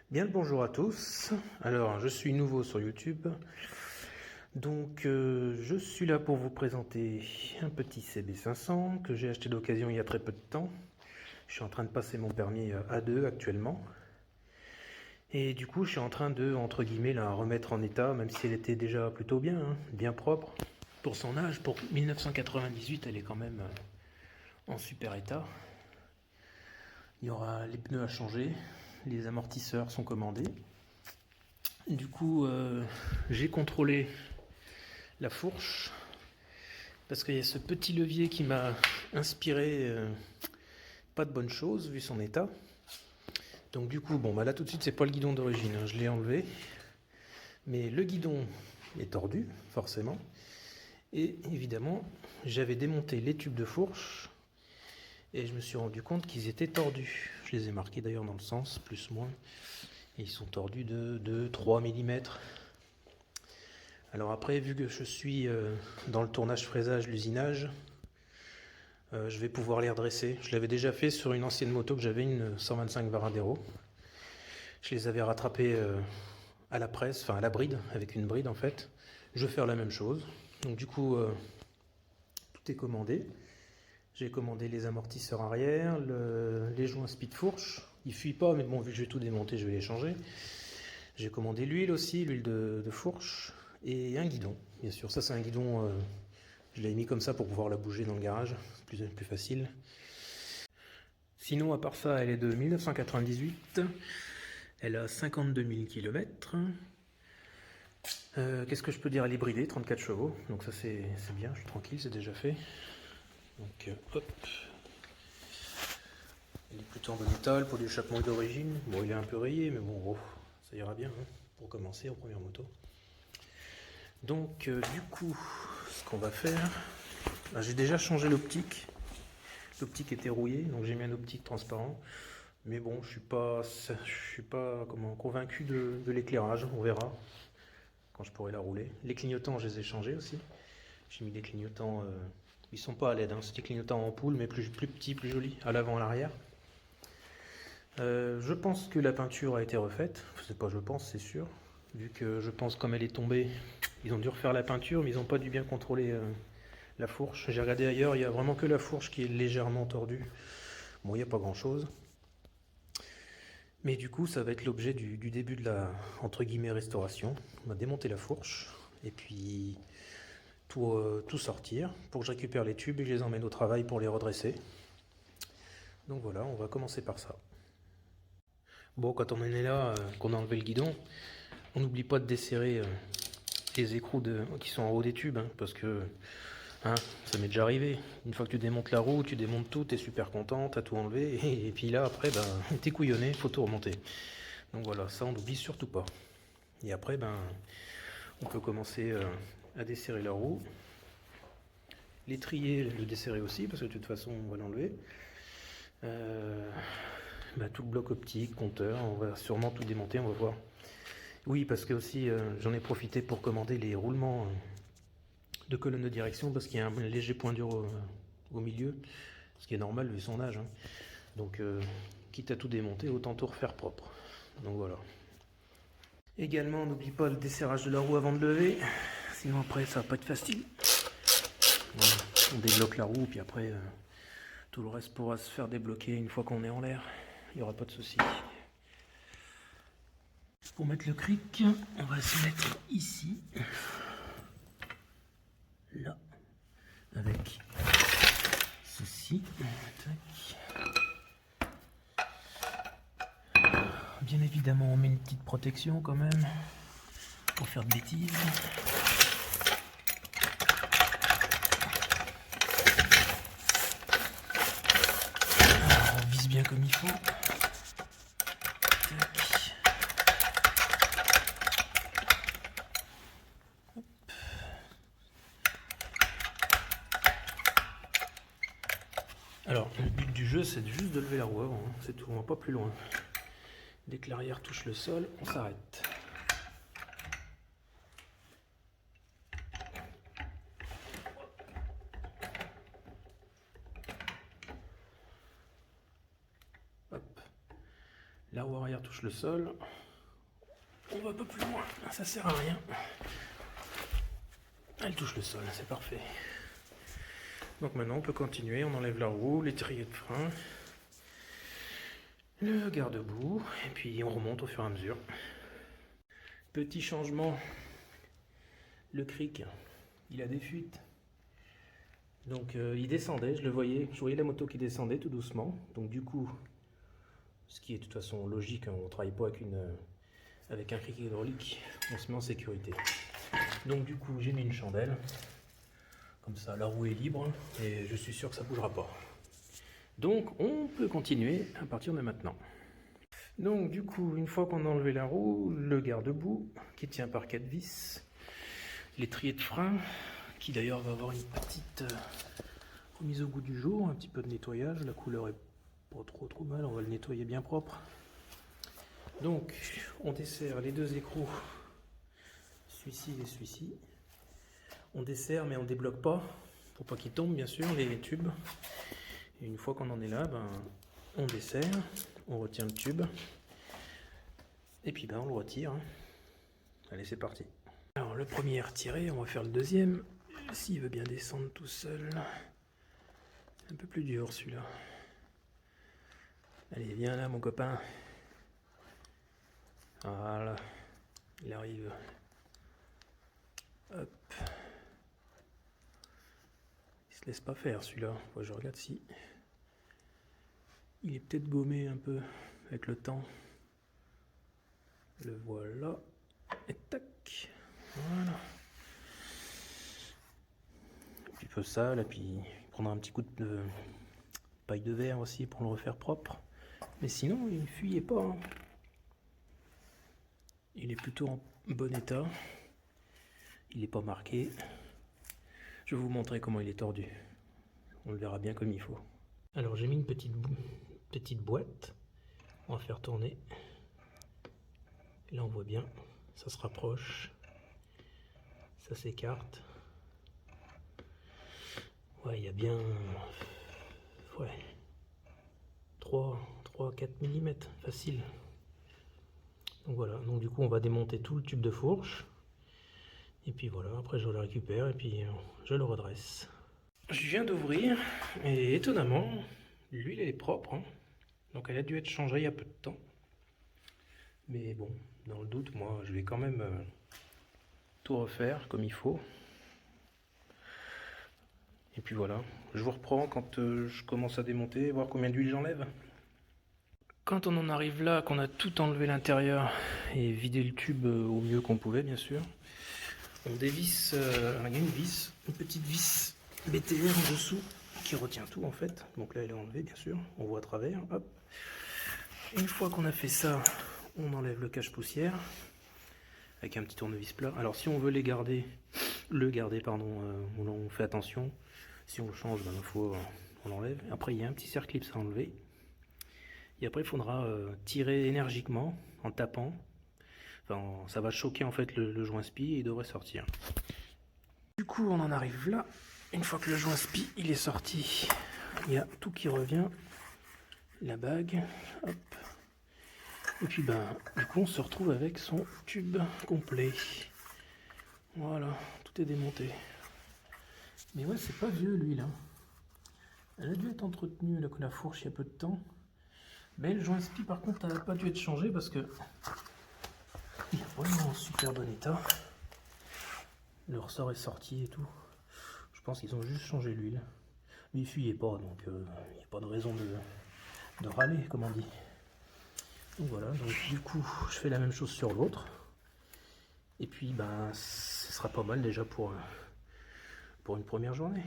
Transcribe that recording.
Bien le bonjour à tous. Alors, je suis nouveau sur YouTube, donc je suis là pour vous présenter un petit CB500 que j'ai acheté d'occasion il y a très peu de temps. Je suis en train de passer mon permis A2 actuellement. Et du coup, je suis en train de, entre guillemets, la remettre en état, même si elle était déjà plutôt bien, hein, bien propre. Pour son âge, pour 1998, elle est quand même en super état. Il y aura les pneus à changer, les amortisseurs sont commandés. Du coup, j'ai contrôlé la fourche parce qu'il y a ce petit levier qui m'a inspiré pas de bonne chose vu son état. Donc du coup, bon, bah là tout de suite c'est pas le guidon d'origine, hein, je l'ai enlevé, mais le guidon est tordu forcément. Et évidemment, j'avais démonté les tubes de fourche et je me suis rendu compte qu'ils étaient tordus. Je les ai marqués d'ailleurs dans le sens, plus moins. Et ils sont tordus de 3 mm. Alors après, vu que je suis dans le tournage fraisage, l'usinage, je vais pouvoir les redresser. Je l'avais déjà fait sur une ancienne moto que j'avais, une 125 Varadero. Je les avais rattrapés à la presse, enfin à la bride, avec une bride en fait. Je vais faire la même chose. Donc du coup, tout est commandé. J'ai commandé les amortisseurs arrière, les joints speed fourche. Ils fuient pas, mais bon, vu que je vais tout démonter, je vais les changer. J'ai commandé l'huile aussi, l'huile de fourche, et un guidon. Bien sûr, ça c'est un guidon, je l'ai mis comme ça pour pouvoir la bouger dans le garage, c'est plus facile. Sinon, à part ça, elle est de 1998, elle a 52 000 km. Qu'est-ce que je peux dire? Elle est bridée, 34 chevaux, donc ça c'est bien, je suis tranquille, c'est déjà fait. Donc hop, elle est plutôt en bon état, le pot d'échappement d'origine. Bon, il est un peu rayé, mais bon, oh, ça ira bien hein, pour commencer en première moto. Donc du coup, ce qu'on va faire, j'ai déjà changé l'optique. L'optique était rouillée, donc j'ai mis un optique transparent. Mais bon, je suis pas convaincu de l'éclairage. On verra quand je pourrai la rouler. Les clignotants, je les ai changés aussi. J'ai mis des clignotants, ils sont pas à LED, hein, c'est des clignotants en ampoule, mais plus petits, plus jolis, à l'avant, à l'arrière. Je pense que la peinture a été refaite. C'est pas je pense, c'est sûr. Vu que je pense comme elle est tombée, ils ont dû refaire la peinture, mais ils n'ont pas dû bien contrôler la fourche. J'ai regardé ailleurs, il n'y a vraiment que la fourche qui est légèrement tordue. Bon, il n'y a pas grand chose. Mais du coup, ça va être l'objet du début de la, entre guillemets, restauration. On va démonter la fourche et puis tout sortir pour que je récupère les tubes et que je les emmène au travail pour les redresser. Donc voilà, on va commencer par ça. Bon, quand on en est là, qu'on a enlevé le guidon, on n'oublie pas de desserrer les écrous qui sont en haut des tubes, hein, parce que hein, ça m'est déjà arrivé. Une fois que tu démontes la roue, tu démontes tout, t'es super content, t'as tout enlevé, et puis là, après, t'es couillonné, faut tout remonter. Donc voilà, ça on n'oublie surtout pas. Et après, on peut commencer à desserrer la roue. L'étrier, le desserrer aussi, parce que de toute façon, on va l'enlever. Tout le bloc optique, compteur, on va sûrement tout démonter, on va voir. Oui, parce que aussi, j'en ai profité pour commander les roulements de colonne de direction, parce qu'il y a un léger point dur au milieu, ce qui est normal vu son âge. Hein. Donc, quitte à tout démonter, autant tout refaire propre. Donc voilà. Également, n'oublie pas le desserrage de la roue avant de lever, sinon après ça va pas être facile. Voilà. On débloque la roue, puis après tout le reste pourra se faire débloquer une fois qu'on est en l'air. Il n'y aura pas de souci. Pour mettre le cric, on va se mettre ici, là, avec ceci. Bien évidemment, on met une petite protection quand même, pour faire de bêtises. Alors, on vise bien comme il faut. Alors, le but du jeu, c'est juste de lever la roue avant, hein. C'est tout, on va pas plus loin. Dès que l'arrière touche le sol, on s'arrête. La roue arrière touche touche le sol. On va un peu plus loin, ça sert à rien. Elle touche le sol, c'est parfait. Donc maintenant on peut continuer, on enlève la roue, l'étrier de frein, le garde-boue, et puis on remonte au fur et à mesure. Petit changement, le cric, il a des fuites. Donc il descendait, je voyais la moto qui descendait tout doucement. Donc du coup, ce qui est de toute façon logique, hein, on ne travaille pas avec un cric hydraulique, on se met en sécurité. Donc du coup j'ai mis une chandelle, comme ça la roue est libre et je suis sûr que ça ne bougera pas. Donc on peut continuer à partir de maintenant. Donc du coup, une fois qu'on a enlevé la roue, le garde-boue qui tient par 4 vis, l'étrier de frein qui d'ailleurs va avoir une petite remise au goût du jour, un petit peu de nettoyage, la couleur est pas trop mal, on va le nettoyer bien propre. Donc on desserre les deux écrous, celui-ci et celui-ci. On desserre mais on débloque pas, pour pas qu'ils tombent bien sûr, les tubes. Et une fois qu'on en est là, on desserre, on retient le tube, et puis on le retire. Allez, c'est parti. Alors le premier est retiré, on va faire le deuxième, s'il veut bien descendre tout seul. Un peu plus dur celui-là. Allez, viens là mon copain. Voilà, il arrive. Hop. Il se laisse pas faire celui-là. Moi, je regarde si il est peut-être gommé un peu avec le temps. Le voilà. Et tac. Voilà. Un petit peu sale, et puis il prendra un petit coup de paille de verre aussi pour le refaire propre. Mais sinon, il ne fuyait pas. Hein. Il est plutôt en bon état. Il n'est pas marqué. Je vais vous montrer comment il est tordu. On le verra bien comme il faut. Alors j'ai mis une petite boîte. On va faire tourner. Et là on voit bien. Ça se rapproche. Ça s'écarte. Ouais, il y a bien... Ouais. 3-4 mm. Facile. Donc voilà. Donc du coup on va démonter tout le tube de fourche. Et puis voilà, après je le récupère et puis je le redresse. Je viens d'ouvrir et étonnamment, l'huile est propre. Hein. Donc elle a dû être changée il y a peu de temps. Mais bon, dans le doute, moi je vais quand même tout refaire comme il faut. Et puis voilà, je vous reprends quand je commence à démonter, voir combien d'huile j'enlève. Quand on en arrive là, qu'on a tout enlevé l'intérieur et vidé le tube au mieux qu'on pouvait bien sûr, on dévisse, il y a une petite vis BTR en dessous qui retient tout en fait. Donc là elle est enlevée bien sûr, on voit à travers. Hop. Une fois qu'on a fait ça, on enlève le cache-poussière avec un petit tournevis plat. Alors si on veut le garder, on fait attention. Si on le change, on l'enlève. Après il y a un petit cerclips à enlever. Et après il faudra tirer énergiquement en tapant. Enfin, ça va choquer en fait le joint spi et il devrait sortir. Du coup on en arrive là. Une fois que le joint spi il est sorti, il y a tout qui revient. La bague, hop. Et puis du coup on se retrouve avec son tube complet. Voilà, tout est démonté. Mais ouais, c'est pas vieux l'huile. Hein. Elle a dû être entretenue avec la fourche il y a peu de temps. Mais le joint spi par contre n'a pas dû être changé parce que il est vraiment en super bon état. Le ressort est sorti et tout. Je pense qu'ils ont juste changé l'huile. Mais il fuyait pas, donc il n'y a pas de raison de râler, comme on dit. Donc voilà, donc du coup, je fais la même chose sur l'autre. Et puis, ce sera pas mal déjà pour une première journée.